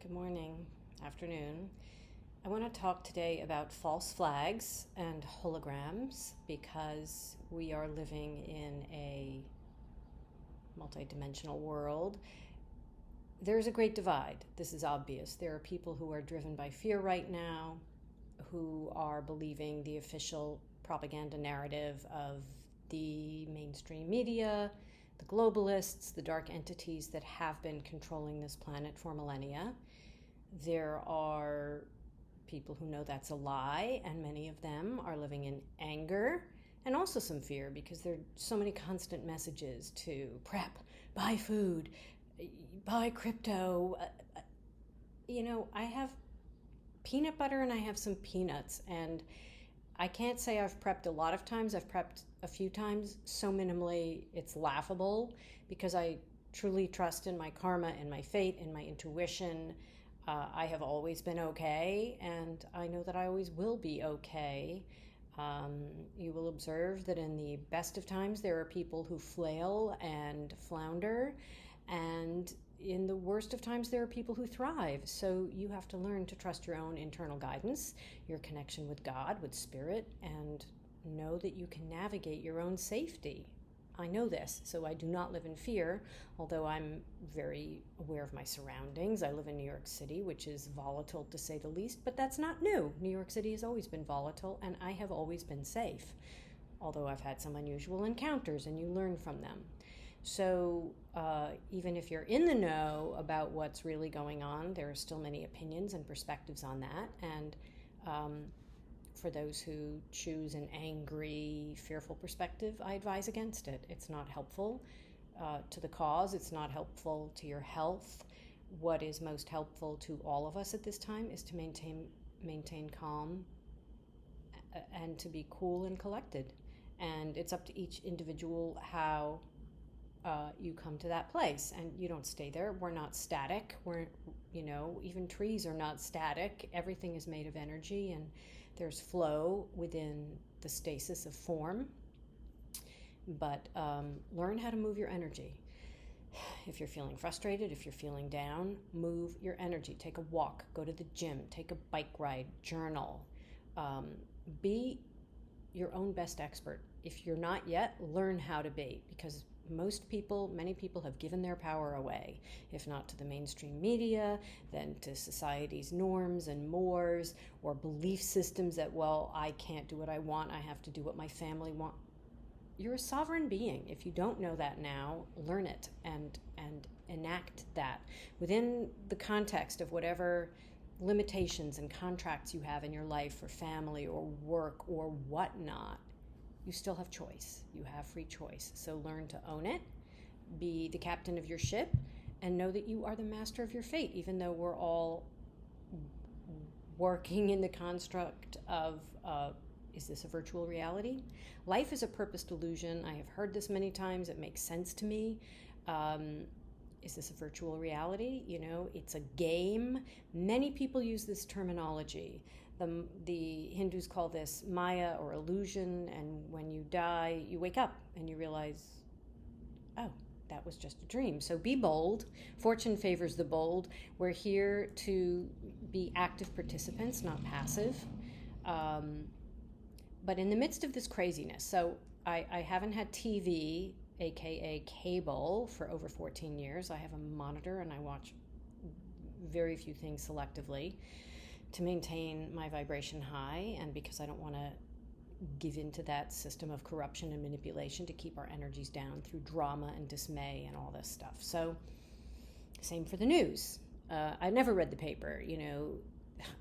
Good morning, afternoon. I want to talk today about false flags and holograms because we are living in a multidimensional world. There's a great divide. This is obvious. There are people who are driven by fear right now, who are believing the official propaganda narrative of the mainstream media, the globalists, the dark entities that have been controlling this planet for millennia. There are people who know that's a lie, and many of them are living in anger and also some fear because there are so many constant messages to prep, buy food, buy crypto. I have peanut butter and I have some peanuts, and I can't say I've prepped a lot of times. I've prepped a few times so minimally it's laughable because I truly trust in my karma, in my fate, in my intuition. I have always been okay, and I know that I always will be okay. You will observe that in the best of times, there are people who flail and flounder, and in the worst of times, there are people who thrive. So you have to learn to trust your own internal guidance, your connection with God, with spirit, and know that you can navigate your own safety. I know this, so I do not live in fear, although I'm very aware of my surroundings. I live in New York City, which is volatile to say the least, but that's not new. New York City has always been volatile, and I have always been safe, although I've had some unusual encounters, and you learn from them. So even if you're in the know about what's really going on, there are still many opinions and perspectives on that, and for those who choose an angry, fearful perspective, I advise against it. It's not helpful to the cause. It's not helpful to your health. What is most helpful to all of us at this time is to maintain calm and to be cool and collected. And it's up to each individual how you come to that place, and you don't stay there. We're not static. Even trees are not static. Everything is made of energy, and there's flow within the stasis of form. But learn how to move your energy. If you're feeling frustrated, if you're feeling down, move your energy. Take a walk, go to the gym, take a bike ride, journal. Be your own best expert. If you're not yet, learn how to be, because many people have given their power away, if not to the mainstream media, then to society's norms and mores, or belief systems that, well, I can't do what I want, I have to do what my family want. You're a sovereign being. If you don't know that now, learn it and enact that within the context of whatever limitations and contracts you have in your life for family or work or whatnot. You still have choice. You have free choice. So learn to own it, be the captain of your ship, and know that you are the master of your fate, even though we're all working in the construct of, is this a virtual reality? Life is a purposed illusion. I have heard this many times. It makes sense to me. Is this a virtual reality? It's a game. Many people use this terminology. The Hindus call this Maya or illusion, and when you die, you wake up and you realize, oh, that was just a dream. So be bold. Fortune favors the bold. We're here to be active participants, not passive. But in the midst of this craziness, so I haven't had TV, aka cable, for over 14 years. I have a monitor and I watch very few things selectively to maintain my vibration high, and because I don't want to give into that system of corruption and manipulation to keep our energies down through drama and dismay and all this stuff. So same for the news. I never read the paper.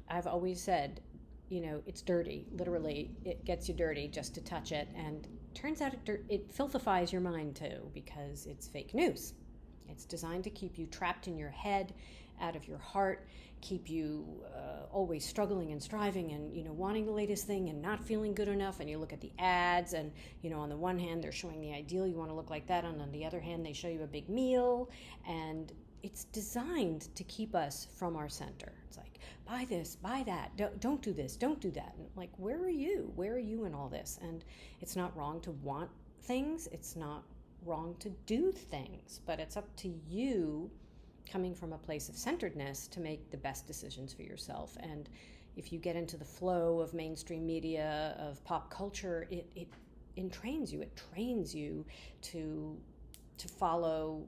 I've always said, it's dirty. Literally, it gets you dirty just to touch it, and turns out it filthifies your mind too, because it's fake news. It's designed to keep you trapped in your head, out of your heart, keep you always struggling and striving and, wanting the latest thing and not feeling good enough. And you look at the ads and, on the one hand, they're showing the ideal, you want to look like that. And on the other hand, they show you a big meal. And it's designed to keep us from our center. It's like, buy this, buy that, don't do this, don't do that. And like, where are you? Where are you in all this? And it's not wrong to want things. It's not wrong to do things, but it's up to you coming from a place of centeredness to make the best decisions for yourself. And if you get into the flow of mainstream media, of pop culture, it entrains you. It trains you to follow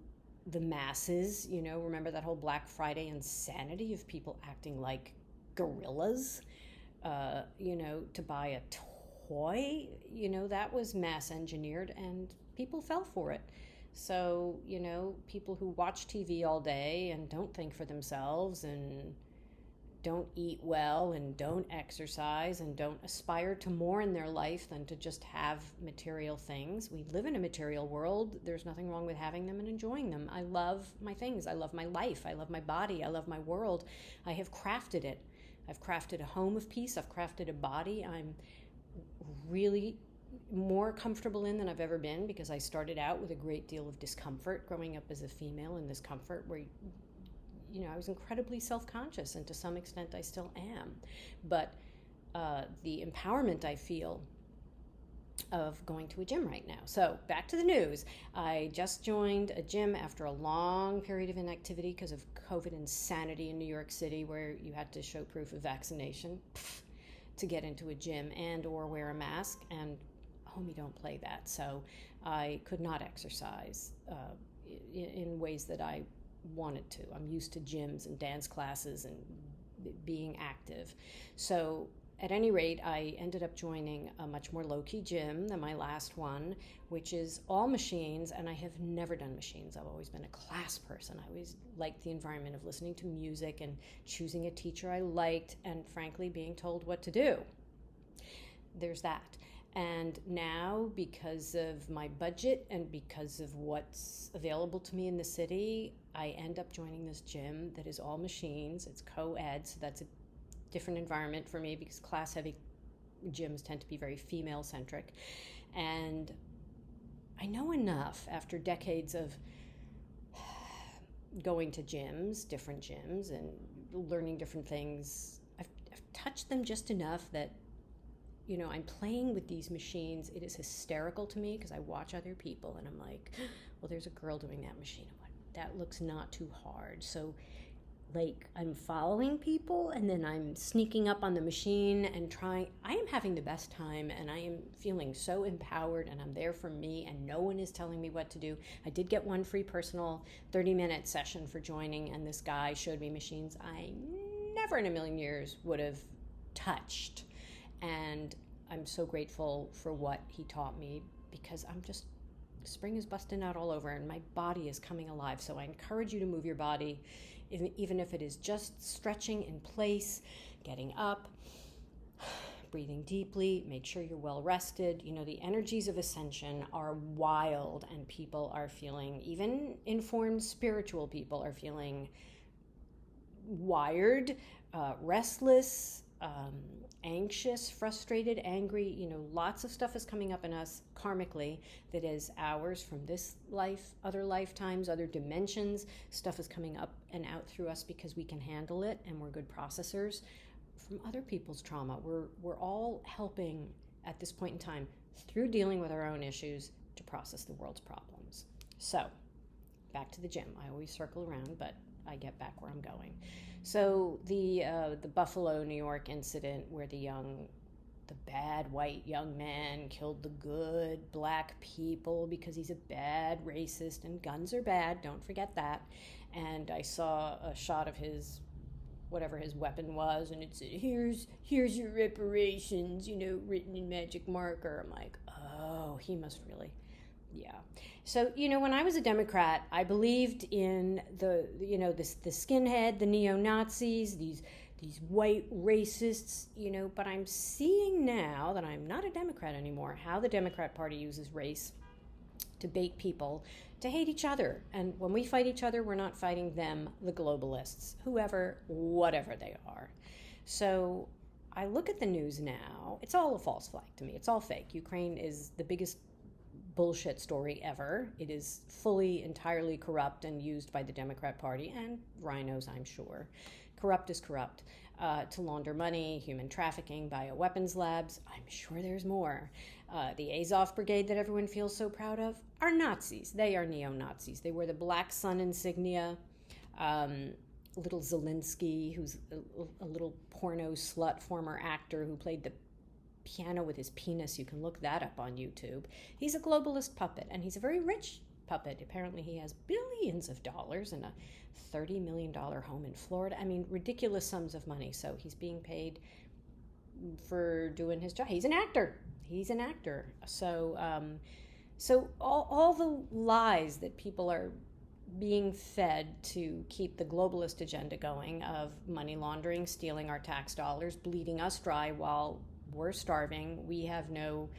the masses. Remember that whole Black Friday insanity of people acting like gorillas, to buy a toy, that was mass engineered and people fell for it. So, people who watch TV all day and don't think for themselves and don't eat well and don't exercise and don't aspire to more in their life than to just have material things. We live in a material world. There's nothing wrong with having them and enjoying them. I love my things. I love my life. I love my body. I love my world. I have crafted it. I've crafted a home of peace. I've crafted a body I'm really more comfortable in than I've ever been, because I started out with a great deal of discomfort growing up as a female, in this comfort where I was incredibly self-conscious, and to some extent I still am. But the empowerment I feel of going to a gym right now. So back to the news. I just joined a gym after a long period of inactivity because of COVID insanity in New York City, where you had to show proof of vaccination to get into a gym and or wear a mask. And homie, don't play that. So I could not exercise in ways that I wanted to. I'm used to gyms and dance classes and being active. So at any rate, I ended up joining a much more low-key gym than my last one, which is all machines, and I have never done machines. I've always been a class person. I always liked the environment of listening to music and choosing a teacher I liked and, frankly, being told what to do. There's that. And now, because of my budget and because of what's available to me in the city, I end up joining this gym that is all machines. It's co-ed, so that's a different environment for me, because class-heavy gyms tend to be very female-centric. And I know enough after decades of going to gyms, different gyms, and learning different things. I've touched them just enough that I'm playing with these machines. It is hysterical to me because I watch other people and I'm like, well, there's a girl doing that machine. That looks not too hard. So, I'm following people and then I'm sneaking up on the machine and trying. I am having the best time and I am feeling so empowered, and I'm there for me and no one is telling me what to do. I did get one free personal 30-minute session for joining, and this guy showed me machines I never in a million years would have touched. And I'm so grateful for what he taught me, because spring is busting out all over and my body is coming alive. So I encourage you to move your body, even if it is just stretching in place, getting up, breathing deeply, make sure you're well rested. The energies of ascension are wild, and people are feeling, even informed spiritual people are feeling wired, restless, anxious, frustrated, angry. Lots of stuff is coming up in us karmically that is ours from this life, other lifetimes, other dimensions. Stuff is coming up and out through us because we can handle it and we're good processors from other people's trauma. We're all helping at this point in time through dealing with our own issues to process the world's problems. So back to the gym. I always circle around, but I get back where I'm going. So the Buffalo, New York incident where the bad white young man killed the good black people because he's a bad racist, and guns are bad, don't forget that. And I saw a shot of whatever his weapon was, and it said, here's your reparations, written in magic marker. I'm like, oh, he must really. Yeah. So, when I was a Democrat, I believed in the skinhead, the neo-Nazis, these white racists, but I'm seeing now that I'm not a Democrat anymore, how the Democrat Party uses race to bait people to hate each other. And when we fight each other, we're not fighting them, the globalists, whatever they are. So I look at the news now. It's all a false flag to me. It's all fake. Ukraine is the biggest bullshit story ever. It is fully, entirely corrupt and used by the Democrat Party and rhinos, I'm sure. Corrupt is corrupt. To launder money, human trafficking, bioweapons labs. I'm sure there's more. The Azov Brigade that everyone feels so proud of are Nazis. They are neo-Nazis. They wear the black sun insignia. Little Zelensky, who's a little porno slut former actor who played the piano with his penis. You can look that up on YouTube. He's a globalist puppet, and he's a very rich puppet. Apparently he has billions of dollars and a $30 million home in Florida. I mean, ridiculous sums of money. So he's being paid for doing his job. He's an actor. So all the lies that people are being fed to keep the globalist agenda going of money laundering, stealing our tax dollars, bleeding us dry while we're starving. We have no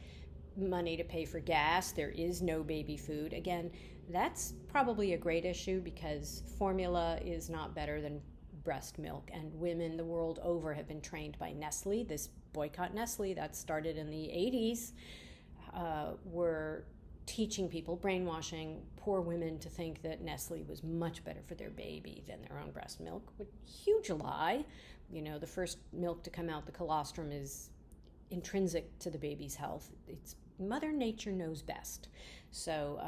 money to pay for gas. There is no baby food. Again, that's probably a great issue because formula is not better than breast milk, and women the world over have been trained by Nestle. This boycott Nestle that started in the 80s were teaching people, brainwashing poor women to think that Nestle was much better for their baby than their own breast milk. Huge lie. You know, the first milk to come out, the colostrum, is intrinsic to the baby's health. It's Mother Nature knows best. So,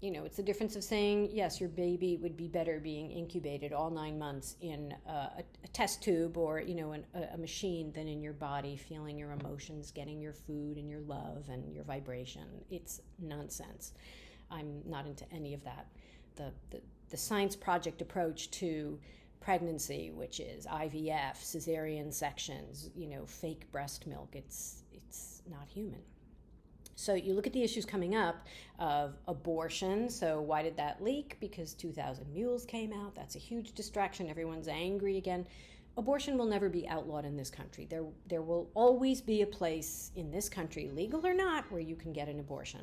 it's the difference of saying, yes, your baby would be better being incubated all 9 months in a test tube or, a machine than in your body, feeling your emotions, getting your food and your love and your vibration. It's nonsense. I'm not into any of that. The science project approach to pregnancy, which is IVF, cesarean sections, fake breast milk, it's not human. So you look at the issues coming up of abortion. So why did that leak? Because 2,000 MULES came out. That's a huge distraction. Everyone's angry again. Abortion will never be outlawed in this country. There will always be a place in this country, legal or not, where you can get an abortion.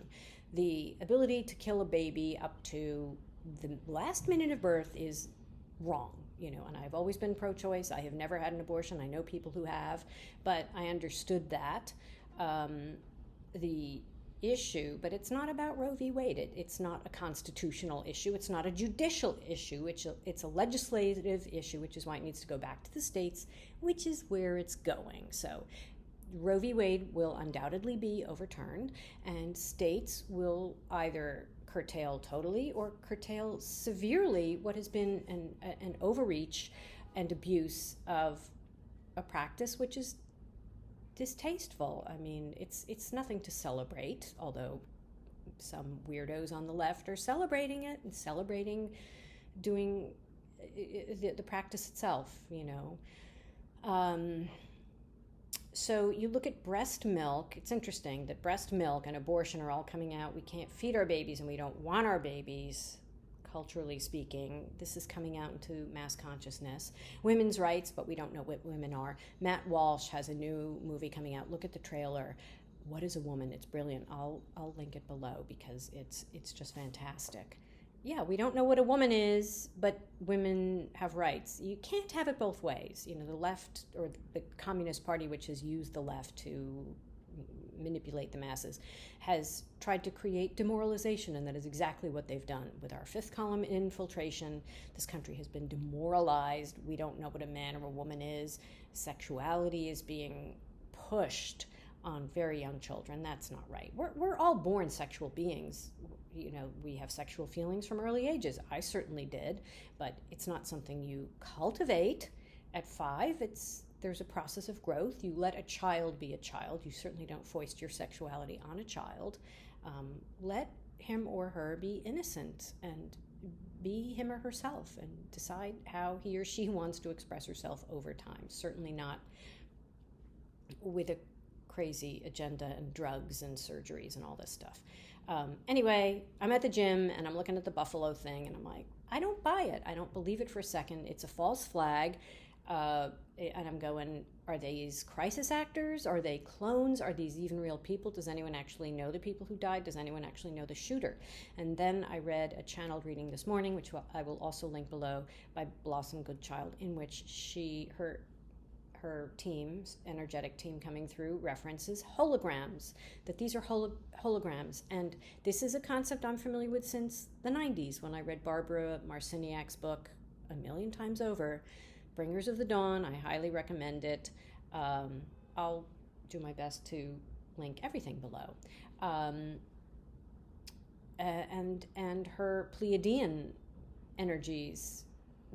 The ability to kill a baby up to the last minute of birth is wrong. And I've always been pro-choice. I have never had an abortion. I know people who have, but I understood that. The issue, but it's not about Roe v. Wade. It's not a constitutional issue. It's not a judicial issue. It's a legislative issue, which is why it needs to go back to the states, which is where it's going. So Roe v. Wade will undoubtedly be overturned, and states will either curtail totally or curtail severely what has been an overreach and abuse of a practice which is distasteful. I mean, it's nothing to celebrate, although some weirdos on the left are celebrating it and celebrating doing the practice itself, So you look at breast milk. It's interesting that breast milk and abortion are all coming out. We can't feed our babies and we don't want our babies, culturally speaking. This is coming out into mass consciousness. Women's rights, but we don't know what women are. Matt Walsh has a new movie coming out. Look at the trailer. What is a woman? It's brilliant. I'll link it below because it's just fantastic. Yeah, we don't know what a woman is, but women have rights. You can't have it both ways. The left, or the Communist Party, which has used the left to manipulate the masses, has tried to create demoralization, and that is exactly what they've done. With our fifth column infiltration, this country has been demoralized. We don't know what a man or a woman is. Sexuality is being pushed on very young children. That's not right. We're all born sexual beings. We have sexual feelings from early ages. I certainly did, but it's not something you cultivate at 5. There's a process of growth. You let a child be a child. You certainly don't foist your sexuality on a child. Let him or her be innocent and be him or herself and decide how he or she wants to express herself over time. Certainly not with a crazy agenda and drugs and surgeries and all this stuff. Anyway, I'm at the gym and I'm looking at the buffalo thing and I'm like, I don't buy it. I don't believe it for a second. It's a false flag. And I'm going, are these crisis actors? Are they clones? Are these even real people? Does anyone actually know the people who died? Does anyone actually know the shooter? And then I read a channeled reading this morning, which I will also link below, by Blossom Goodchild, in which her team's energetic team coming through references holograms, that these are holograms. And this is a concept I'm familiar with since the 90s when I read Barbara Marciniak's book a million times over, Bringers of the Dawn. I highly recommend it. I'll do my best to link everything below. And her Pleiadian energies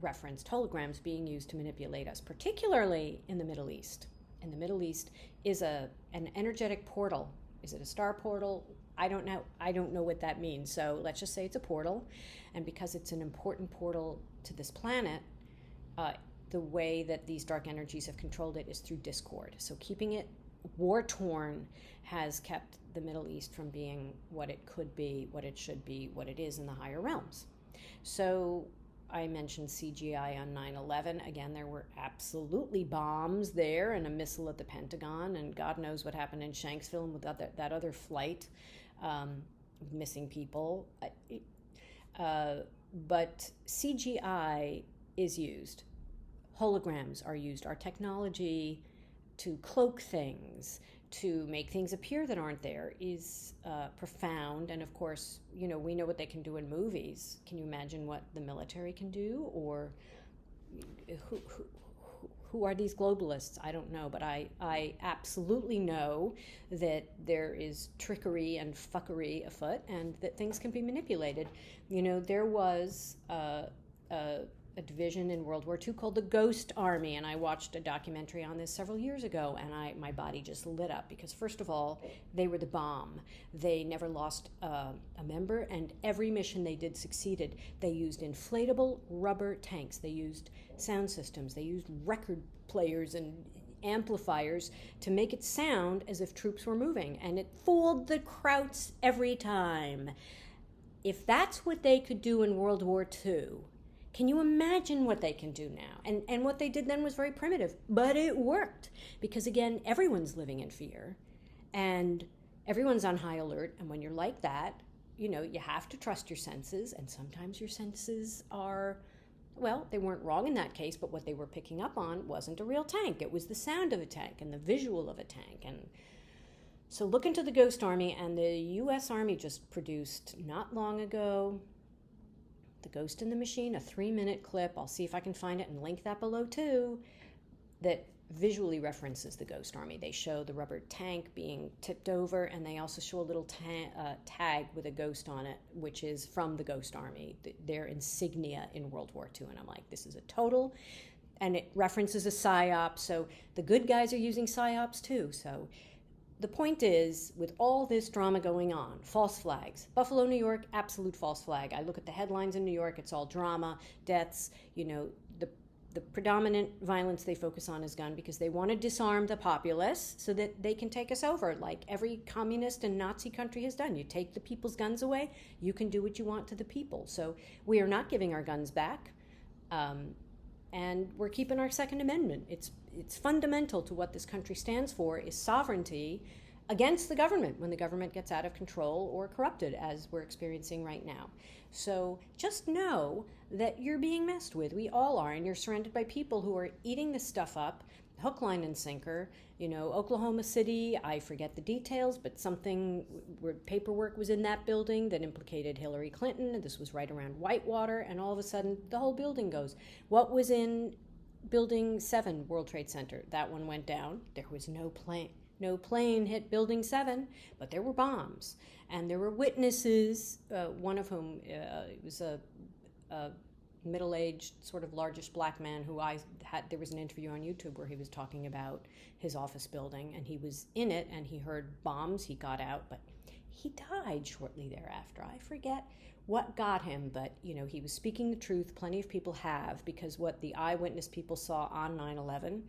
referenced holograms being used to manipulate us, particularly in the Middle East. And the Middle East is an energetic portal. Is it a star portal? I don't know. I don't know what that means. So let's just say it's a portal. And because it's an important portal to this planet, the way that these dark energies have controlled it is through discord. So keeping it war-torn has kept the Middle East from being what it could be, what it should be, what it is in the higher realms. So I mentioned CGI on 9/11. Again, there were absolutely bombs there and a missile at the Pentagon, and God knows what happened in Shanksville with that other flight, missing people. But CGI is used. Holograms are used. Our technology to cloak things, to make things appear that aren't there is profound. And of course, we know what they can do in movies. Can you imagine what the military can do? Or who are these globalists? I don't know, but I absolutely know that there is trickery and fuckery afoot and that things can be manipulated. There was a division in World War II called the Ghost Army, and I watched a documentary on this several years ago, and my body just lit up because, first of all, they were the bomb. They never lost a member, and every mission they did succeeded. They used inflatable rubber tanks. They used sound systems. They used record players and amplifiers to make it sound as if troops were moving, and it fooled the Krauts every time. If that's what they could do in World War II, can you imagine what they can do now? And what they did then was very primitive, but it worked because, again, everyone's living in fear and everyone's on high alert. And when you're like that, you have to trust your senses. And sometimes your senses are, well, they weren't wrong in that case, but what they were picking up on wasn't a real tank. It was the sound of a tank and the visual of a tank. And so look into the Ghost Army, and the U.S. Army just produced not long ago The Ghost in the Machine, a 3-minute clip. I'll see if I can find it and link that below too, that visually references the Ghost Army. They show the rubber tank being tipped over, and they also show a little tag with a ghost on it, which is from the Ghost Army, their insignia in World War II. And I'm like, this is a total, and it references a PSYOP, so the good guys are using PSYOPs too. So the point is, with all this drama going on, false flags. Buffalo, New York, absolute false flag. I look at the headlines in New York, it's all drama, deaths, the predominant violence they focus on is gun because they want to disarm the populace so that they can take us over, like every communist and Nazi country has done. You take the people's guns away, you can do what you want to the people. So we are not giving our guns back, and we're keeping our Second Amendment. It's fundamental to what this country stands for, is sovereignty against the government when the government gets out of control or corrupted, as we're experiencing right now. So just know that you're being messed with. We all are, and you're surrounded by people who are eating this stuff up, hook, line, and sinker. Oklahoma City, I forget the details, but something where paperwork was in that building that implicated Hillary Clinton. This was right around Whitewater, and all of a sudden the whole building goes. What was in Building 7, World Trade Center? That one went down. There was no plane. No plane hit Building 7, but there were bombs. And there were witnesses, one of whom was a middle-aged, sort of largish black man who there was an interview on YouTube where he was talking about his office building, and he was in it, and he heard bombs. He got out, but he died shortly thereafter. I forget what got him, but, he was speaking the truth. Plenty of people have, because what the eyewitness people saw on 9/11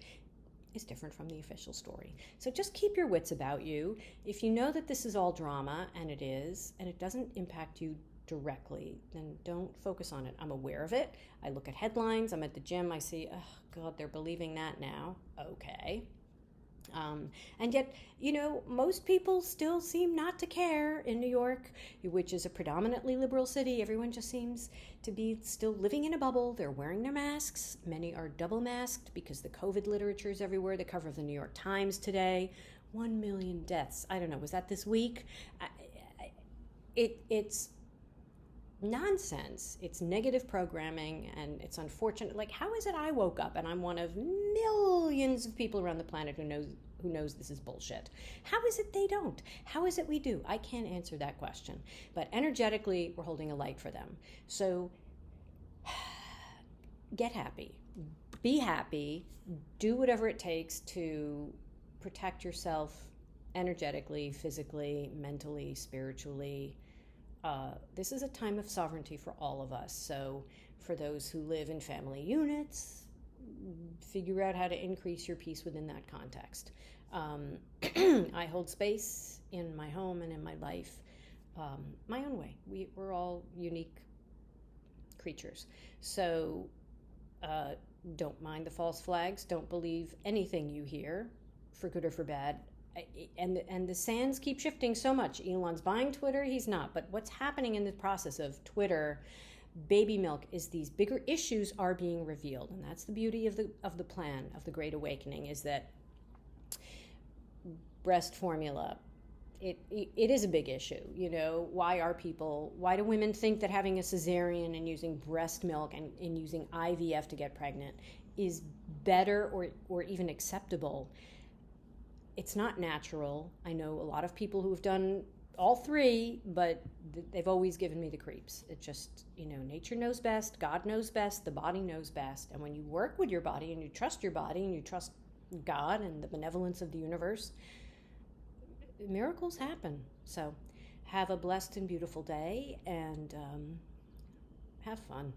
is different from the official story. So just keep your wits about you. If you know that this is all drama, and it is, and it doesn't impact you directly, then don't focus on it. I'm aware of it. I look at headlines. I'm at the gym. I see, oh, God, they're believing that now. Okay. And yet, most people still seem not to care in New York, which is a predominantly liberal city. Everyone just seems to be still living in a bubble. They're wearing their masks. Many are double masked because the COVID literature is everywhere. The cover of the New York Times today, 1 million deaths. I don't know, was that this week? It's nonsense. It's negative programming, and it's unfortunate. Like, how is it I woke up and I'm one of millions of people around the planet who knows this is bullshit? How is it they don't? How is it we do? I can't answer that question. But energetically, we're holding a light for them. So get happy, be happy, do whatever it takes to protect yourself energetically, physically, mentally, spiritually. This is a time of sovereignty for all of us. So for those who live in family units, figure out how to increase your peace within that context. I hold space in my home and in my life my own way. We're all unique creatures. So don't mind the false flags. Don't believe anything you hear, for good or for bad. And the sands keep shifting so much. Elon's buying Twitter, he's not. But what's happening in the process of Twitter, baby milk, is these bigger issues are being revealed. And that's the beauty of the plan of the Great Awakening, is that breast formula, it is a big issue. Why do women think that having a cesarean and using breast milk and using IVF to get pregnant is better or even acceptable? It's not natural. I know a lot of people who have done all three, but they've always given me the creeps. It just, nature knows best, God knows best, the body knows best. And when you work with your body and you trust your body and you trust God and the benevolence of the universe, miracles happen. So have a blessed and beautiful day, and have fun.